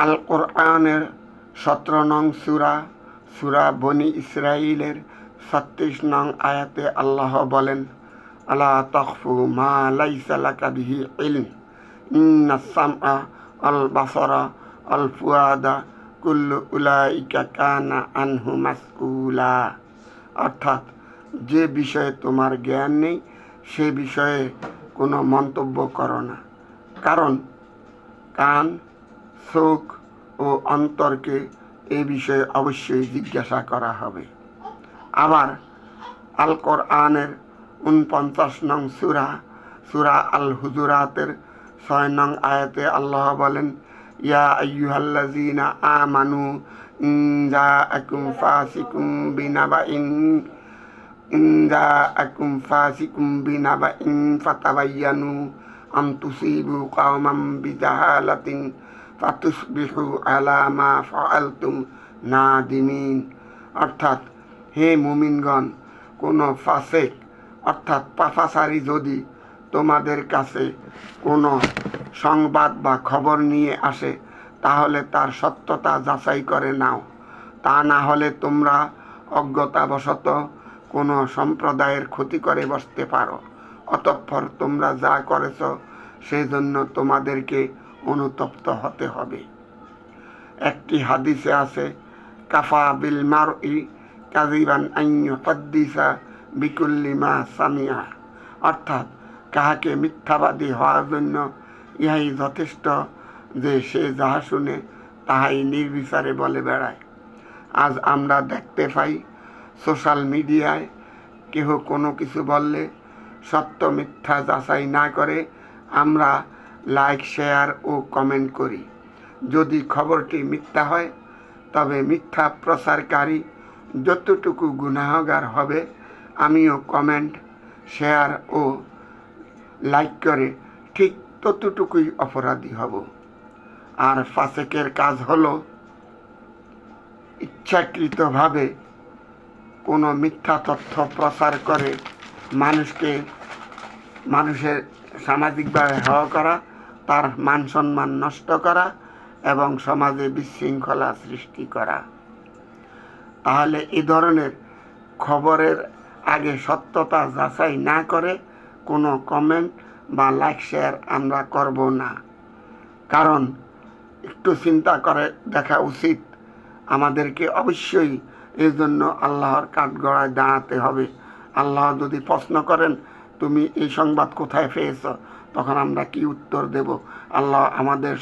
আল কোরআনের 17 নং সূরা সূরা বনি ইসরাঈলের 36 নং আয়াতে আল্লাহ বলেন, আলা তাখফু মা লাইসা লাকা বিহি ইলম ইন্নাস সামআ আল বাসারা আল ফুয়াদা কুল্লু উলাইকা কানা আনহু মাসউলা। অর্থাৎ যে বিষয়ে তোমার জ্ঞান নেই সে বিষয়ে কোনো মন্তব্য করো না, কারণ কান, চোখ ও অন্তরকে এ বিষয়ে অবশ্যই জিজ্ঞাসা করা হবে। আবার আল কোরআনের 49 নং সূরা সূরা আল হুজুরাতের 6 নং আয়াতে আল্লাহ বলেন, ইয়া আইয়ুহাল্লাযীনা আমানু ইন জাআকুম ফাসিকুম বিনাবাইন ফাতাবায়ানু আন তুসিবু কওমান বিজাহালাতিন ফাতুসবিহু আলা মা ফাআলতুম নাদিমিন। অর্থাৎ হে মুমিনগণ, কোনো ফাসেক অর্থাৎ পাপাচারী যদি তোমাদের কাছে কোনো সংবাদ বা খবর নিয়ে আসে তাহলে তার সত্যতা যাচাই করে নাও, তা না হলে তোমরা অজ্ঞতাবশত কোনো সম্প্রদায়ের ক্ষতি করে বসতে পারো, অতঃপর তোমরা যা করেছ সেজন্য তোমাদেরকে অনুতপ্ত হতে হবে। একটি হাদিসে আছে, কাফা বিল মারই কাযিবান আন ইউহাদ্দিসা বিকুল্লি মা সামিআ। অর্থাৎ কাহাকে মিথ্যাবাদী হওয়ার জন্য ইহাই যথেষ্ট যে সে যাহা শুনে তাহাই নির্বিচারে বলে বেড়ায়। আজ আমরা দেখতে পাই সোশ্যাল মিডিয়ায় কেহ কোনো কিছু বললে সত্য মিথ্যা যাচাই না করে আমরা লাইক, শেয়ার ও কমেন্ট করি। যদি খবরটি মিথ্যা হয় তবে মিথ্যা প্রচারকারী যতটুকু গুনাহগার হবে আমিও কমেন্ট, শেয়ার ও লাইক করে ঠিক ততটুকুই অপরাধী হব। আর ফাসেকের কাজ হলো ইচ্ছাকৃতভাবে কোনো মিথ্যা তথ্য প্রচার করে মানুষের সামাজিকভাবে হেয় করা, তার মান সম্মান নষ্ট করা এবং সমাজে বিশৃঙ্খলা সৃষ্টি করা। তাহলে এ ধরনের খবরের আগে সত্যতা যাচাই না করে কোনো কমেন্ট বা লাইক, শেয়ার আমরা করব না। কারণ একটু চিন্তা করে দেখা উচিত, আমাদেরকে অবশ্যই এর জন্য আল্লাহর কাঠগড়ায় দাঁড়াতে হবে। আল্লাহ যদি প্রশ্ন করেন তুমি এই সংবাদ কোথায় পেয়েছ, তখন আমরা কি উত্তর দেব? আল্লাহ আমাদের